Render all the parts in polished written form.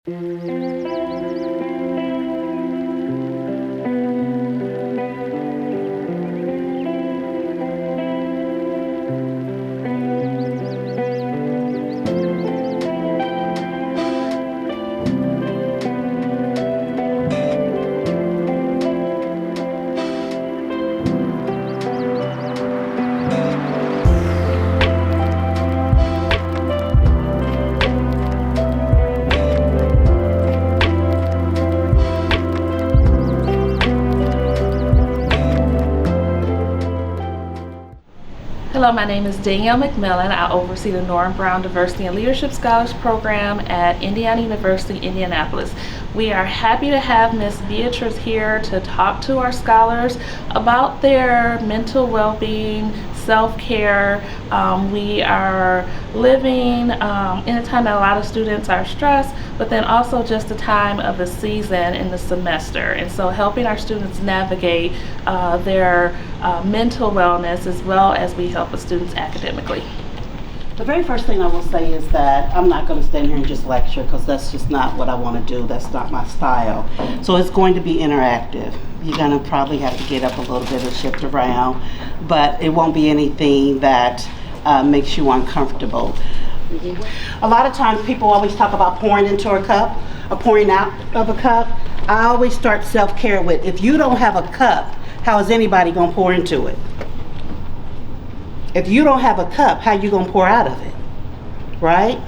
Hello, my name is Danielle McMillan. I oversee the Norm Brown Diversity and Leadership Scholars Program at Indiana University, Indianapolis. We are happy to have Miss Beatrice here to talk to our scholars about their mental well-being, self-care. We are living in a time that a lot of students are stressed, but then also just the time of the season in the semester. And so helping our students navigate their mental wellness as well as we help the students academically. The very first thing I will say is that I'm not going to stand here and just lecture, because that's just not what I want to do. That's not my style. So it's going to be interactive. You're going to probably have to get up a little bit and shift around, but it won't be anything that makes you uncomfortable. A lot of times people always talk about pouring into a cup or pouring out of a cup. I always start self-care with, if you don't have a cup, how is anybody going to pour into it? If you don't have a cup, how you going to pour out of it, right?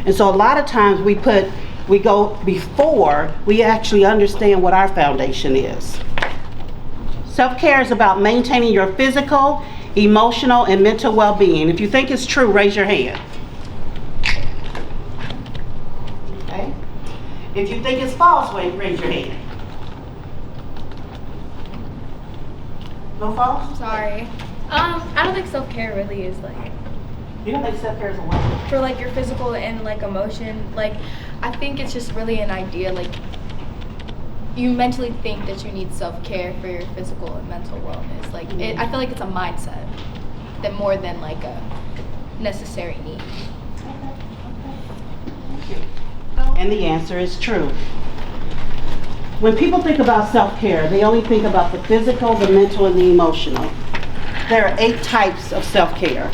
And so a lot of times we go before we actually understand what our foundation is. Self-care is about maintaining your physical, emotional, and mental well-being. If you think it's true, raise your hand. Okay. If you think it's false, raise your hand. No false? Sorry. I don't think self-care really is like. You don't think self-care is a what? For like your physical and like emotion. Like, I think it's just really an idea. Like, you mentally think that you need self-care for your physical and mental wellness. Like, I feel like it's a mindset that more than like a necessary need. Okay. Thank you. And the answer is true. When people think about self-care, they only think about the physical, the mental, and the emotional. There are 8 types of self-care.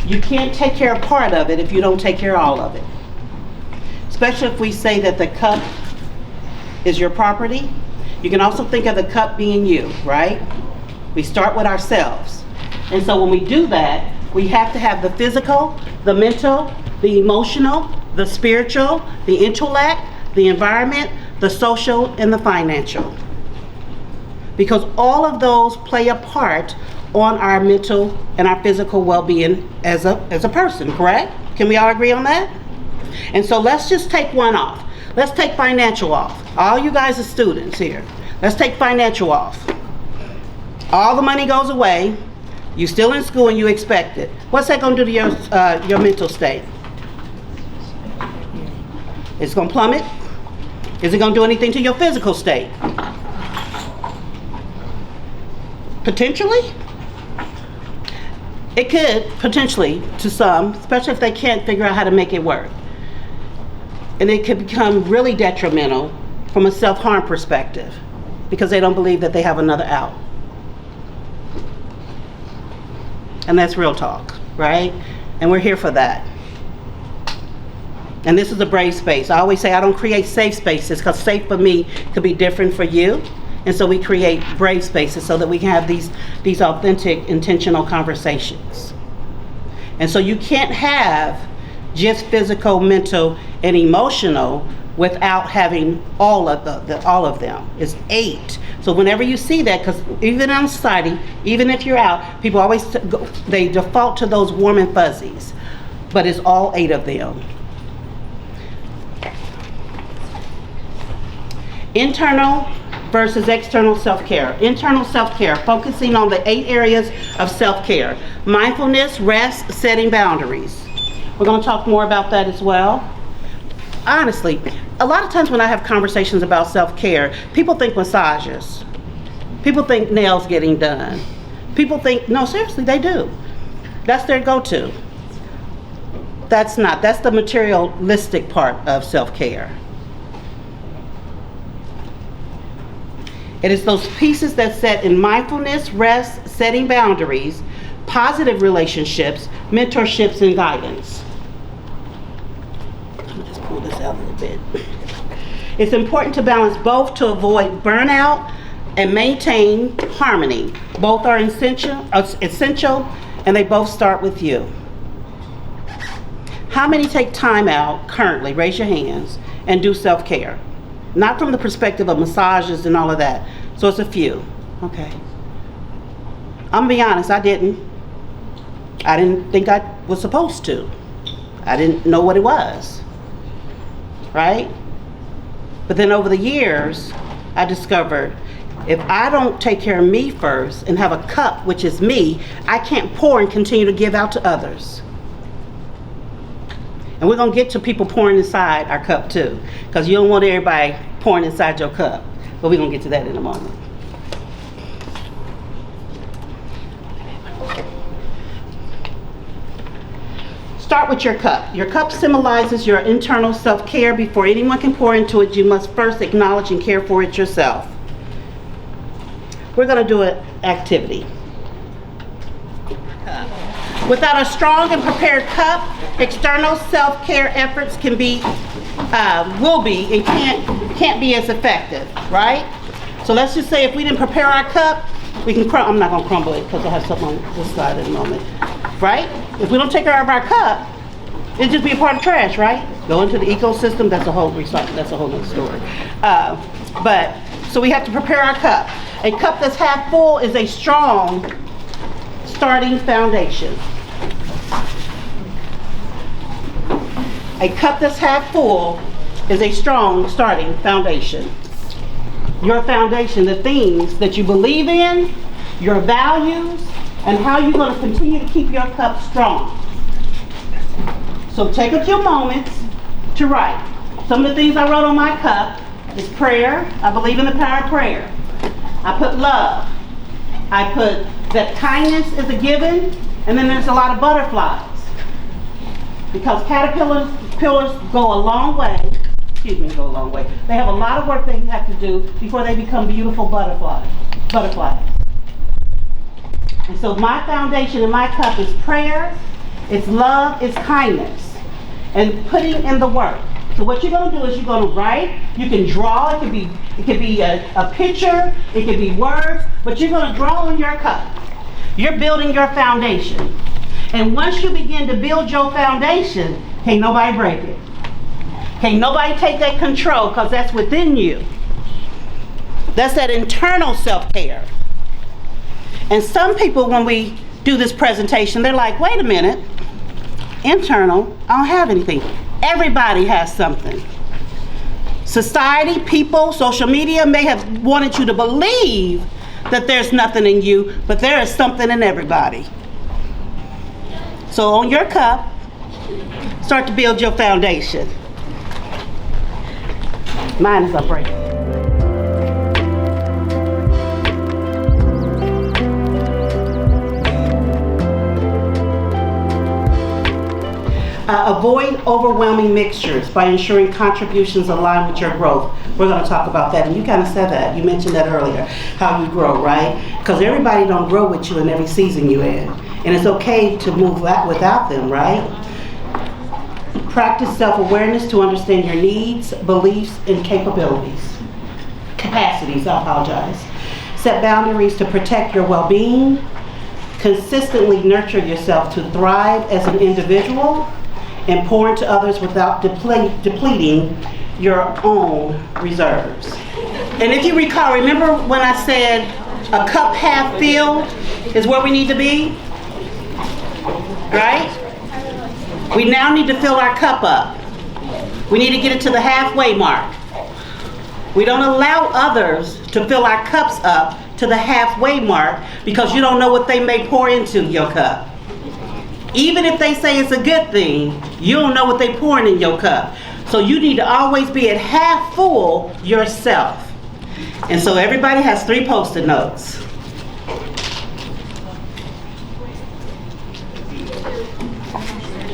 You can't take care of part of it if you don't take care of all of it. Especially if we say that the cup is your property. You can also think of the cup being you, right? We start with ourselves. And so when we do that, we have to have the physical, the mental, the emotional, the spiritual, the intellect, the environment, the social, and the financial. Because all of those play a part on our mental and our physical well-being as a person, correct? Can we all agree on that? And so let's just take one off. Let's take financial off. All you guys are students here. Let's take financial off. All the money goes away. You're still in school and you expect it. What's that going to do to your mental state? It's going to plummet? Is it going to do anything to your physical state? Potentially. It could, potentially, to some, especially if they can't figure out how to make it work. And it could become really detrimental from a self-harm perspective because they don't believe that they have another out. And that's real talk, right? And we're here for that. And this is a brave space. I always say I don't create safe spaces because safe for me could be different for you. And so we create brave spaces so that we can have these authentic, intentional conversations. And so you can't have just physical, mental, and emotional without having all of them. It's 8. So whenever you see that, because even in society, even if you're out, people always they default to those warm and fuzzies, but it's all 8 of them. Internal versus external self-care. Internal self-care, focusing on the 8 areas of self-care. Mindfulness, rest, setting boundaries. We're going to talk more about that as well. Honestly, a lot of times when I have conversations about self-care, people think massages. People think nails getting done. People think, no, seriously, they do. That's their go-to. that's the materialistic part of self-care. It is those pieces that set in mindfulness, rest, setting boundaries, positive relationships, mentorships, and guidance. Let me just pull this out a little bit. It's important to balance both to avoid burnout and maintain harmony. Both are essential, and they both start with you. How many take time out currently, raise your hands, and do self-care? Not from the perspective of massages and all of that. So it's a few. Okay. I'm gonna be honest, I didn't think I was supposed to. I didn't know what it was. Right? But then over the years, I discovered if I don't take care of me first and have a cup, which is me, I can't pour and continue to give out to others. And we're going to get to people pouring inside our cup too, because you don't want everybody pouring inside your cup. But we're going to get to that in a moment. Start with your cup. Your cup symbolizes your internal self-care. Before anyone can pour into it, you must first acknowledge and care for it yourself. We're going to do an activity. Without a strong and prepared cup, external self-care efforts can be, will be, and can't be as effective, right? So let's just say if we didn't prepare our cup, we can I'm not going to crumble it because I have something on this side in a moment, right? If we don't take care of our cup, it'd just be a part of trash, right? Go into the ecosystem, that's a whole other story. But, so we have to prepare our cup. A cup that's half full is a strong starting foundation. A cup that's half full is a strong starting foundation. Your foundation, the things that you believe in, your values, and how you're going to continue to keep your cup strong. So take a few moments to write. Some of the things I wrote on my cup is prayer. I believe in the power of prayer. I put love. I put that kindness is a given, and then there's a lot of butterflies. Because caterpillars go a long way. Go a long way. They have a lot of work they have to do before they become beautiful butterflies. And so my foundation in my cup is prayer, it's love, it's kindness, and putting in the work. So what you're going to do is you're going to write. You can draw. It could be a picture. It could be words. But you're going to draw on your cup. You're building your foundation. And once you begin to build your foundation, can't nobody break it. Can't nobody take that control, because that's within you. That's that internal self-care. And some people, when we do this presentation, they're like, wait a minute. Internal, I don't have anything. Everybody has something. Society, people, social media may have wanted you to believe that there's nothing in you, but there is something in everybody. So on your cup, start to build your foundation. Mine is up right here. Avoid overwhelming mixtures by ensuring contributions align with your growth. We're going to talk about that, and you kind of said that. You mentioned that earlier, how you grow, right? Because everybody don't grow with you in every season you're in, and it's okay to move without them, right? Practice self-awareness to understand your needs, beliefs, and capacities. I apologize. Set boundaries to protect your well-being. Consistently nurture yourself to thrive as an individual, and pour into others without depleting your own reserves. And if you recall, remember when I said a cup half filled is where we need to be? Right? We now need to fill our cup up. We need to get it to the halfway mark. We don't allow others to fill our cups up to the halfway mark, because you don't know what they may pour into your cup. Even if they say it's a good thing, you don't know what they're pouring in your cup. So you need to always be at half full yourself. And so everybody has 3 Post-it notes.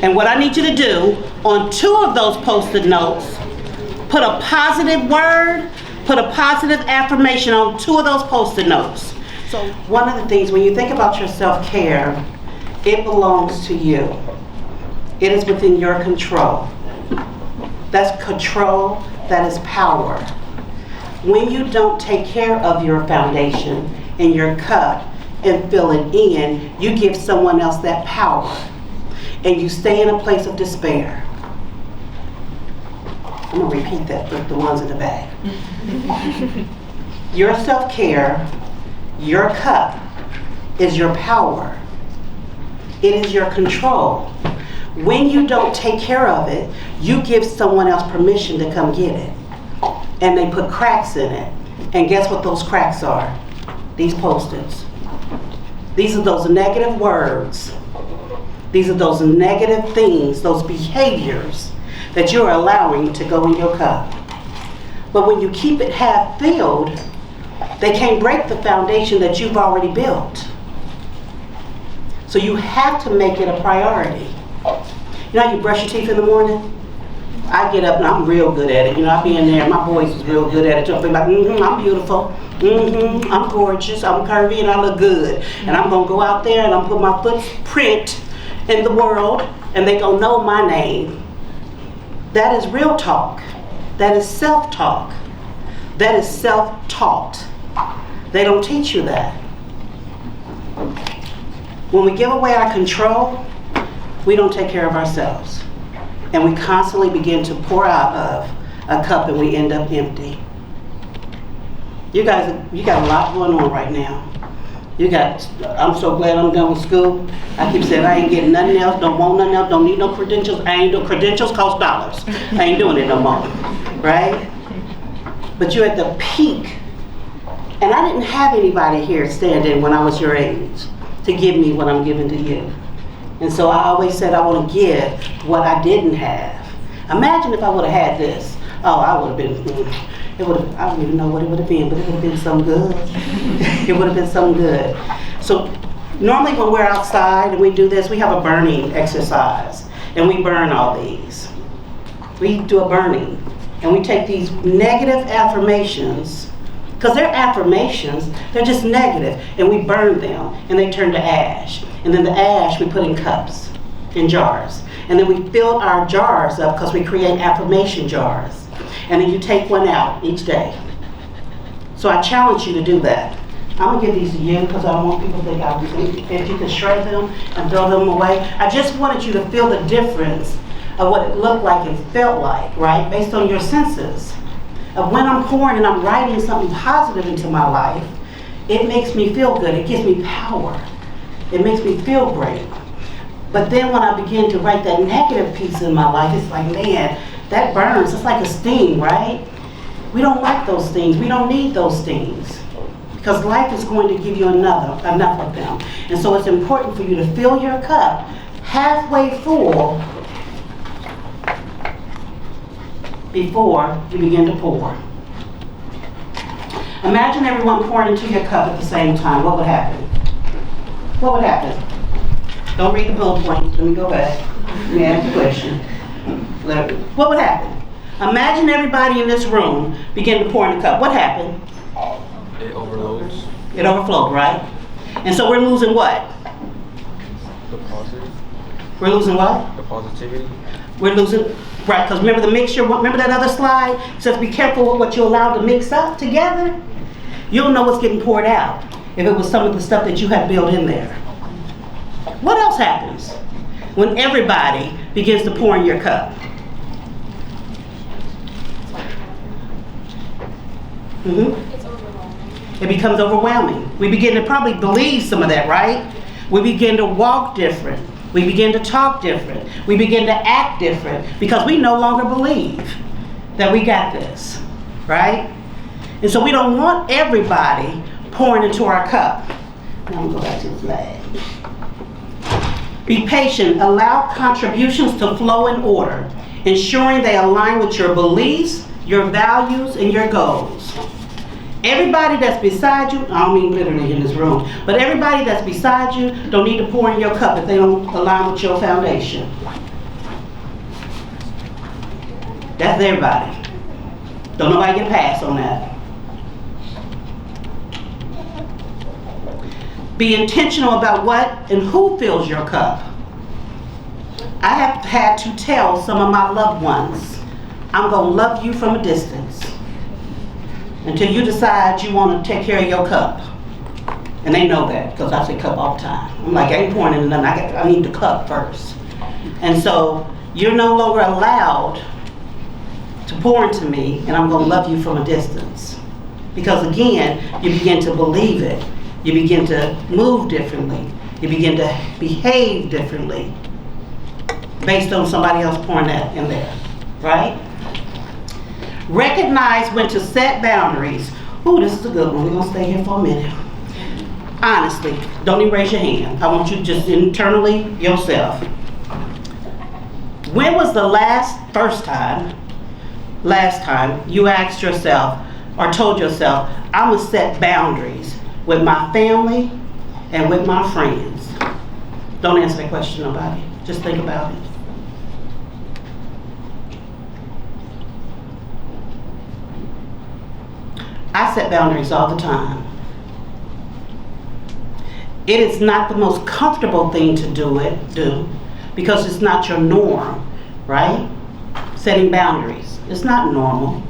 And what I need you to do on 2 of those post-it notes, put a positive word, put a positive affirmation on 2 of those post-it notes. So one of the things, when you think about your self-care, it belongs to you. It is within your control. That's control, that is power. When you don't take care of your foundation and your cup and fill it in, you give someone else that power. And you stay in a place of despair. I'm going to repeat that for the ones in the back. Your self-care, your cup, is your power. It is your control. When you don't take care of it, you give someone else permission to come get it. And they put cracks in it. And guess what those cracks are? These post-its. These are those negative words. These are those negative things, those behaviors that you're allowing to go in your cup. But when you keep it half filled, they can't break the foundation that you've already built. So you have to make it a priority. You know how you brush your teeth in the morning? I get up and I'm real good at it. You know, I be in there, my voice is real good at it too. I'm like, I'm beautiful. I'm gorgeous. I'm curvy and I look good. And I'm gonna go out there and I'm put my footprint in the world and they gonna know my name. That is real talk. That is self-talk. That is self-taught. They don't teach you that. When we give away our control, we don't take care of ourselves. And we constantly begin to pour out of a cup and we end up empty. You guys, you got a lot going on right now. I'm so glad I'm done with school. I keep saying I ain't getting nothing else, don't want nothing else, don't need no credentials. Credentials cost dollars. I ain't doing it no more, right? But you're at the peak. And I didn't have anybody here standing when I was your age to give me what I'm giving to you. And so I always said I want to give what I didn't have. Imagine if I would have had this. Oh, I would have been, I don't even know what it would have been, but it would have been something good. It would have been something good. So normally when we're outside and we do this, we have a burning exercise. And we burn all these. We do a burning. And we take these negative affirmations, because they're affirmations, they're just negative, and we burn them, and they turn to ash. And then the ash we put in cups, in jars. And then we fill our jars up because we create affirmation jars. And then you take one out each day. So I challenge you to do that. I'm gonna give these to you because I don't want people to think I was if you can shred them and throw them away. I just wanted you to feel the difference of what it looked like and felt like, right? Based on your senses. Of when I'm pouring and I'm writing something positive into my life, it makes me feel good. It gives me power. It makes me feel great. But then when I begin to write that negative piece in my life, it's like, man, that burns. It's like a sting, right? We don't like those things. We don't need those things. Because life is going to give you enough of them. And so it's important for you to fill your cup halfway full before you begin to pour. Imagine everyone pouring into your cup at the same time. What would happen? What would happen? Don't read the bullet points. Let me go back. Let me ask a question. What would happen? Imagine everybody in this room begin to pour in the cup. What happened? It overloads. It overflowed, right? And so we're losing what? The positive. We're losing what? The positivity. We're losing, right, because remember the mixture, remember that other slide? It says be careful with what you allow to mix up together. You'll know what's getting poured out if it was some of the stuff that you had built in there. What else happens when everybody begins to pour in your cup? It's overwhelming. It becomes overwhelming. We begin to probably believe some of that, right? We begin to walk different. We begin to talk different. We begin to act different because we no longer believe that we got this, right? And so we don't want everybody pouring into our cup. Now I'm gonna go back to the flag. Be patient. Allow contributions to flow in order, ensuring they align with your beliefs, your values, and your goals. Everybody that's beside you, I don't mean literally in this room, but everybody that's beside you don't need to pour in your cup if they don't align with your foundation. That's everybody. Don't nobody get a pass on that. Be intentional about what and who fills your cup. I have had to tell some of my loved ones, I'm going to love you from a distance until you decide you want to take care of your cup. And they know that because I say cup all the time. I'm like, I ain't pouring into nothing. I need the cup first. And so you're no longer allowed to pour into me, and I'm going to love you from a distance. Because again, you begin to believe it. You begin to move differently. You begin to behave differently based on somebody else pouring that in there, right? Recognize when to set boundaries. Ooh, this is a good one. We're going to stay here for a minute. Honestly, don't even raise your hand. I want you to just internally yourself. When was the last time you asked yourself or told yourself, I'm going to set boundaries with my family and with my friends? Don't answer that question, nobody. Just think about it. I set boundaries all the time. It is not the most comfortable thing to do because it's not your norm, right? Setting boundaries. It's not normal.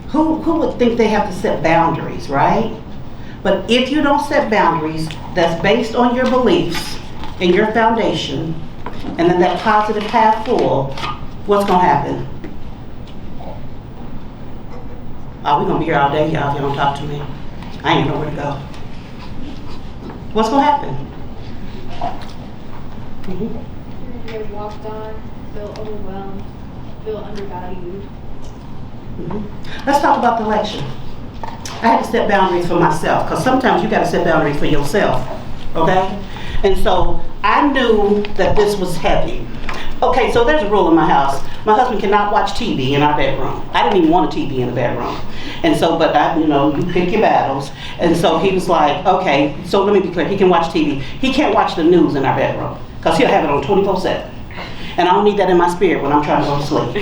Who would think they have to set boundaries, right? But if you don't set boundaries that's based on your beliefs and your foundation, and then that positive path forward, what's going to happen? Oh, we're going to be here all day, y'all, if you don't talk to me. I ain't know where to go. What's going to happen? Mm-hmm. You're walked on, feel overwhelmed, feel undervalued. Mm-hmm. Let's talk about the election. I had to set boundaries for myself, because sometimes you got to set boundaries for yourself, okay? And so I knew that this was heavy. Okay, so there's a rule in my house. My husband cannot watch TV in our bedroom. I didn't even want a TV in the bedroom. And so, but you pick your battles. And so he was like, okay, so let me be clear, he can watch TV. He can't watch the news in our bedroom, because he'll have it on 24/7. And I don't need that in my spirit when I'm trying to go to sleep.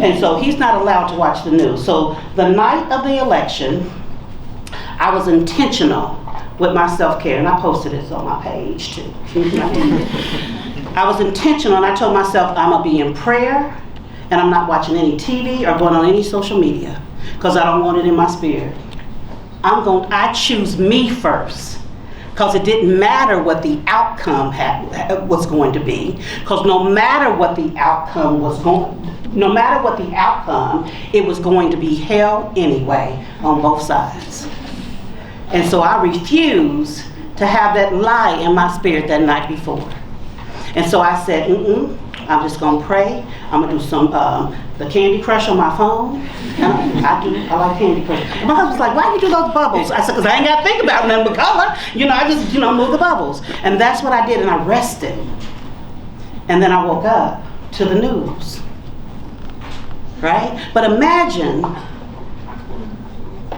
And so he's not allowed to watch the news. So the night of the election, I was intentional with my self-care, and I posted this on my page too. I was intentional, and I told myself I'm gonna be in prayer, and I'm not watching any TV or going on any social media, because I don't want it in my spirit. I choose me first, because it didn't matter what the outcome was going to be, because no matter what the outcome, it was going to be hell anyway on both sides. And so I refused to have that lie in my spirit that night before. And so I said, I'm just gonna pray. I'm gonna do some the Candy Crush on my phone. I like Candy Crush. And my husband's like, why do you do those bubbles? I said, because I ain't gotta think about nothing but color. I just move the bubbles. And that's what I did, and I rested. And then I woke up to the news. Right? But imagine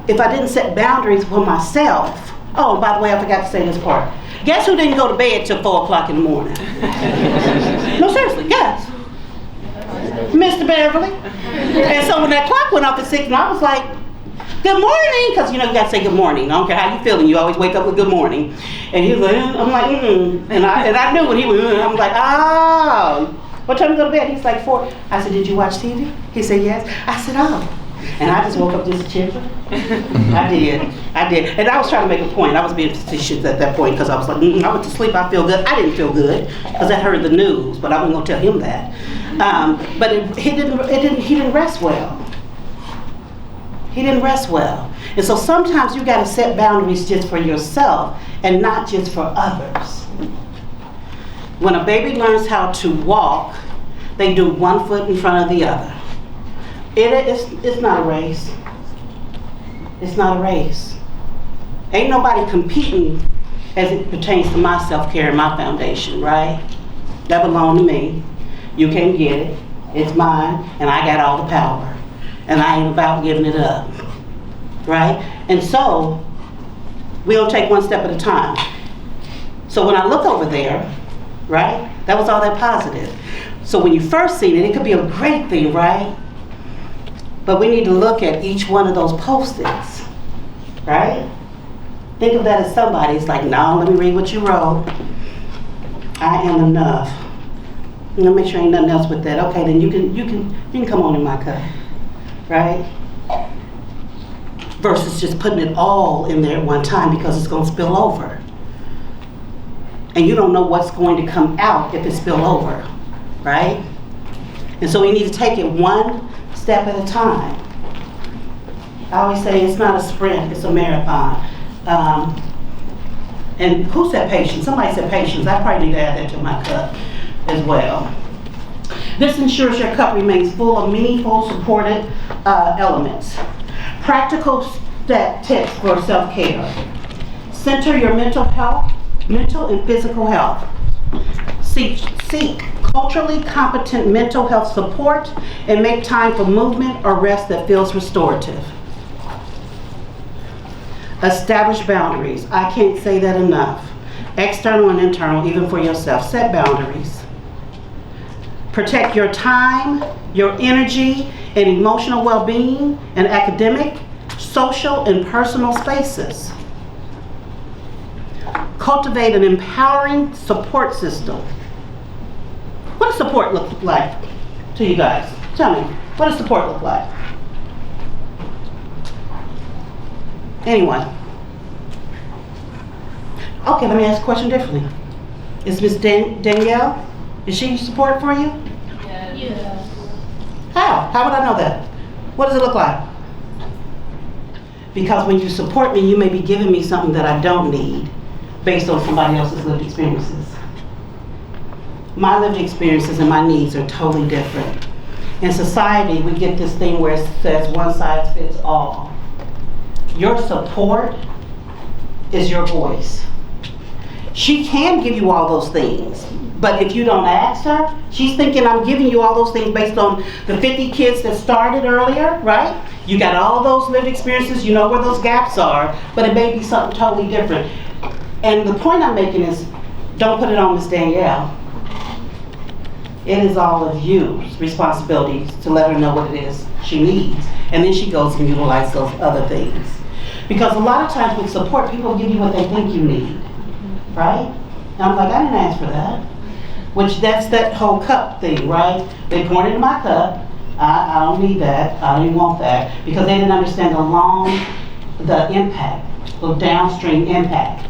if I didn't set boundaries for myself. Oh, by the way, I forgot to say this part. Guess who didn't go to bed till 4 o'clock in the morning? No, seriously, guess. Mr. Beverly. And so when that clock went off at 6, and I was like, good morning, because you gotta say good morning. I don't care how you feeling, you always wake up with good morning. And he was like, I'm like, and I knew when he was, I'm like, oh, what time you go to bed? He's like 4. I said, did you watch TV? He said, yes. I said, oh. And I just woke up just chilling. I did. And I was trying to make a point. I was being facetious at that point, because I was like, I went to sleep, I feel good. I didn't feel good, because I heard the news, but I wasn't gonna tell him that. But he didn't rest well. He didn't rest well. And so sometimes you gotta set boundaries just for yourself and not just for others. When a baby learns how to walk, they do one foot in front of the other. It's not a race. It's not a race. Ain't nobody competing as it pertains to my self-care and my foundation, right? That belongs to me. You can't get it. It's mine, and I got all the power. And I ain't about giving it up, right? And so, we'll take one step at a time. So when I look over there, right, that was all that positive. So when you first seen it, it could be a great thing, right? But we need to look at each one of those post-its, right? Think of that as somebody. It's like, no, let me read what you wrote. I am enough. I'm gonna make sure ain't nothing else with that. Okay, then you can come on in my cup, right? Versus just putting it all in there at one time because it's gonna spill over. And you don't know what's going to come out if it spill over, right? And so we need to take it one step at a time. I always say it's not a sprint, it's a marathon. And who said patience? Somebody said patience. I probably need to add that to my cup as well. This ensures your cup remains full of meaningful, supported elements. Practical tips for self-care. Center your mental and physical health. Seek culturally competent mental health support and make time for movement or rest that feels restorative. Establish boundaries. I can't say that enough. External and internal, even for yourself. Set boundaries. Protect your time, your energy, and emotional well-being in academic, social, and personal spaces. Cultivate an empowering support system. What does support look like to you guys? Tell me, what does support look like? Anyone? Okay, let me ask a question differently. Is Miss Danielle, is she support for you? Yes. How? How would I know that? What does it look like? Because when you support me, you may be giving me something that I don't need based on somebody else's lived experiences. My lived experiences and my needs are totally different. In society, we get this thing where it says one size fits all. Your support is your voice. She can give you all those things, but if you don't ask her, she's thinking I'm giving you all those things based on the 50 kids that started earlier, right? You got all those lived experiences, you know where those gaps are, but it may be something totally different. And the point I'm making is, don't put it on Miss Danielle. It is all of you's responsibility to let her know what it is she needs. And then she goes and utilizes those other things. Because a lot of times with support, people give you what they think you need, right? And I'm like, I didn't ask for that. Which that's that whole cup thing, right? They poured it in my cup. I don't need that. I don't even want that. Because they didn't understand the impact, the downstream impact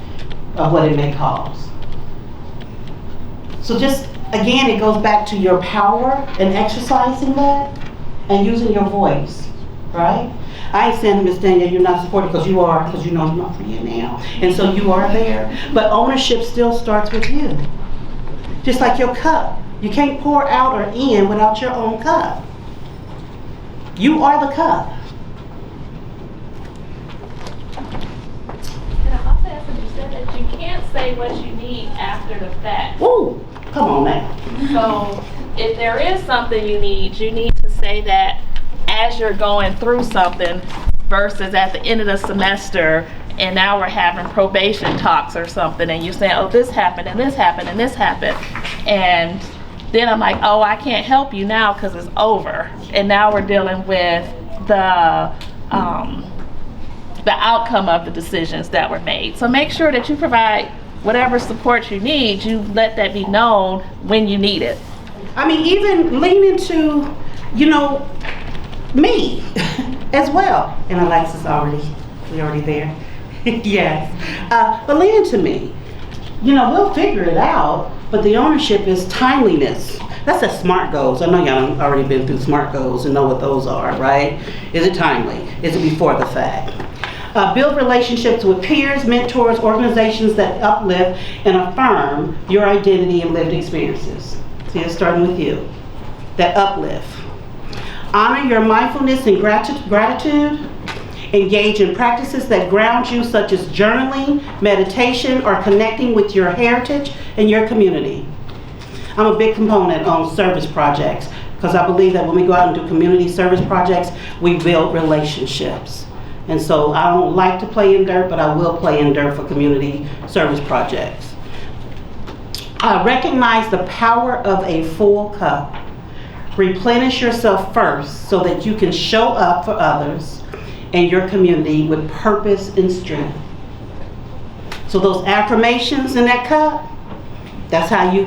of what it may cause. So just, again, it goes back to your power and exercising that and using your voice, right? I ain't saying, Miss Danielle, you're not supported because you are, because you know I'm not for you now. And so you are there. But ownership still starts with you. Just like your cup. You can't pour out or in without your own cup. You are the cup. And I also asked you said that you can't say what you need after the fact. Ooh, come on now. So if there is something you need to say that as you're going through something versus at the end of the semester and now we're having probation talks or something and you're saying, oh, this happened and this happened and this happened. And then I'm like, oh, I can't help you now because it's over. And now we're dealing with the outcome of the decisions that were made. So make sure that you provide whatever support you need, you let that be known when you need it. I mean, even lean into, me as well. And Alexis we already there. Yes. But lean into me. We'll figure it out, but the ownership is timeliness. That's a SMART goals. I know y'all already been through SMART goals and know what those are, right? Is it timely? Is it before the fact? Build relationships with peers, mentors, organizations that uplift and affirm your identity and lived experiences. See, it's starting with you. That uplift. Honor your mindfulness and gratitude. Engage in practices that ground you, such as journaling, meditation, or connecting with your heritage and your community. I'm a big component on service projects because I believe that when we go out and do community service projects, we build relationships. And so I don't like to play in dirt, but I will play in dirt for community service projects. Recognize the power of a full cup. Replenish yourself first so that you can show up for others and your community with purpose and strength. So those affirmations in that cup, that's how you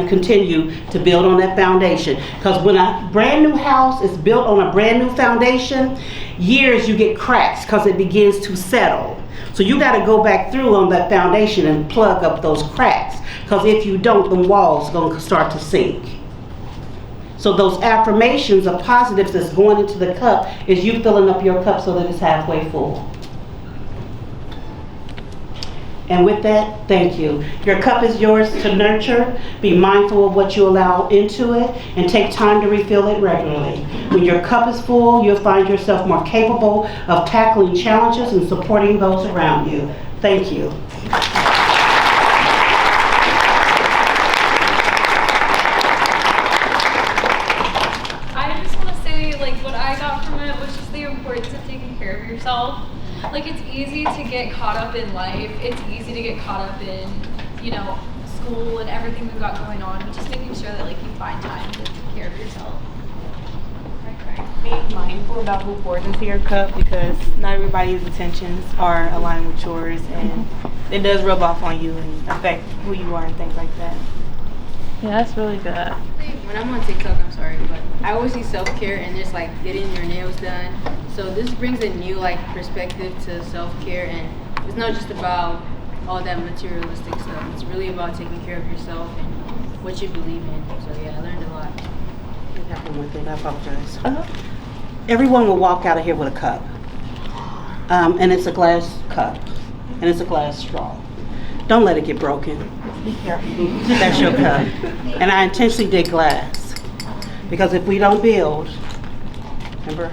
continue to build on that foundation. Because when a brand new house is built on a brand new foundation, years you get cracks because it begins to settle. So you got to go back through on that foundation and plug up those cracks. Because if you don't, the walls are going to start to sink. So those affirmations of positives that's going into the cup is you filling up your cup so that it's halfway full. And with that, thank you. Your cup is yours to nurture. Be mindful of what you allow into it and take time to refill it regularly. When your cup is full, you'll find yourself more capable of tackling challenges and supporting those around you. Thank you. I just want to say, like, what I got from it was just the importance of taking care of yourself. Like, it's easy to get caught up in life. It's easy to get caught up in, school and everything we've got going on, but just making sure that, like, you find time to take care of yourself. Being mindful about who pours into your cup, because not everybody's intentions are aligned with yours, and it does rub off on you and affect who you are and things like that. Yeah, that's really good. When I'm on TikTok, I'm sorry, but I always see self-care and just like getting your nails done. So this brings a new perspective to self-care, and it's not just about all that materialistic stuff. It's really about taking care of yourself and what you believe in. So yeah, I learned a lot. I have one more thing. I apologize. Everyone will walk out of here with a cup, and it's a glass cup, and it's a glass straw. Don't let it get broken. Be careful. That's your cup. And I intentionally did glass, because if we don't build, remember,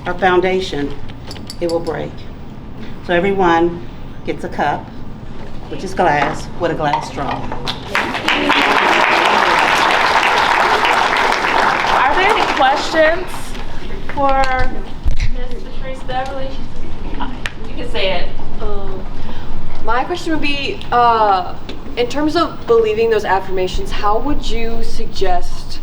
our foundation, it will break. So everyone gets a cup, which is glass, with a glass straw. Are there any questions for Ms. Beatrice Beverly? You can say it. My question would be, in terms of believing those affirmations, how would you suggest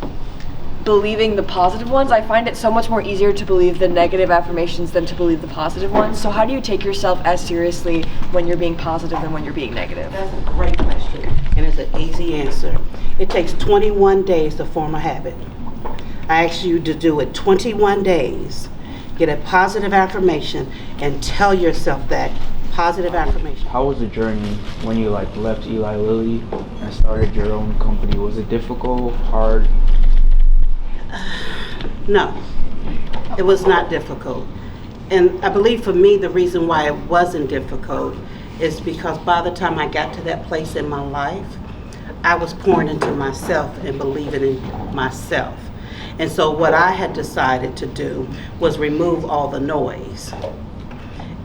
believing the positive ones? I find it so much more easier to believe the negative affirmations than to believe the positive ones. So how do you take yourself as seriously when you're being positive than when you're being negative? That's a great question, and it's an easy answer. It takes 21 days to form a habit. I ask you to do it 21 days. Get a positive affirmation and tell yourself that positive affirmation. How was the journey when you left Eli Lilly and started your own company? Was it difficult, hard? No, it was not difficult. And I believe for me, the reason why it wasn't difficult is because by the time I got to that place in my life, I was pouring into myself and believing in myself. And so what I had decided to do was remove all the noise.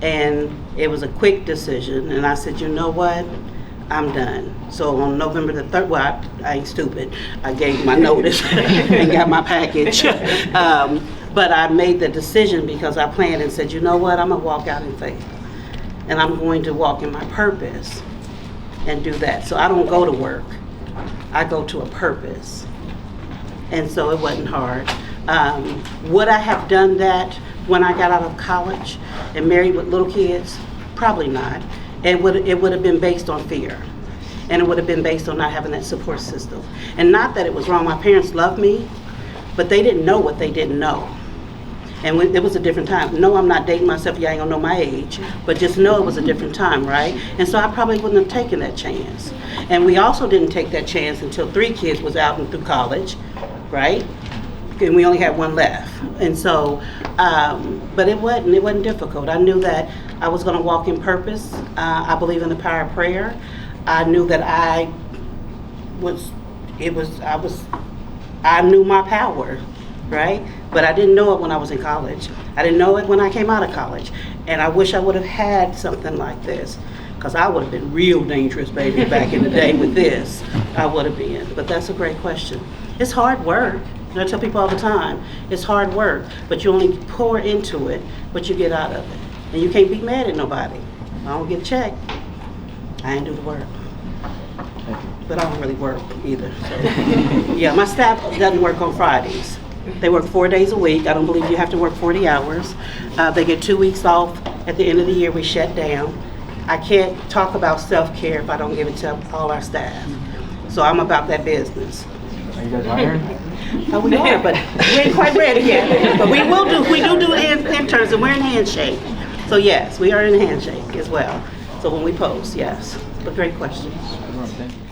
And it was a quick decision, and I said, you know what? I'm done. So on November the 3rd, well, I ain't stupid. I gave my notice and got my package. But I made the decision because I planned and said, you know what? I'm going to walk out in faith. And I'm going to walk in my purpose and do that. So I don't go to work. I go to a purpose. And so it wasn't hard. Would I have done that when I got out of college and married with little kids? Probably not. It would have been based on fear. And it would have been based on not having that support system. And not that it was wrong. My parents loved me, but they didn't know what they didn't know. And it was a different time. No, I'm not dating myself. You ain't gonna know my age. But just know it was a different time, right? And so I probably wouldn't have taken that chance. And we also didn't take that chance until 3 kids was out and through college, right? And we only had 1 left. And so, but it wasn't difficult. I knew that I was gonna walk in purpose. I believe in the power of prayer. I knew that I knew my power, right? But I didn't know it when I was in college. I didn't know it when I came out of college. And I wish I would have had something like this, because I would have been real dangerous, baby, back in the day with this. I would have been. But that's a great question. It's hard work. I tell people all the time, it's hard work, but you only pour into it what you get out of it. And you can't be mad at nobody. I don't get a check. I ain't do the work. but I don't really work either. So. Yeah, my staff doesn't work on Fridays. They work 4 days a week. I don't believe you have to work 40 hours. They get 2 weeks off. At the end of the year, we shut down. I can't talk about self-care if I don't give it to all our staff. So I'm about that business. Are you guys hiring? We are, but we ain't quite ready yet. But we do interns, and we're in handshake. So yes, we are in handshake as well. So when we post, yes. But great question. Everyone, thank you.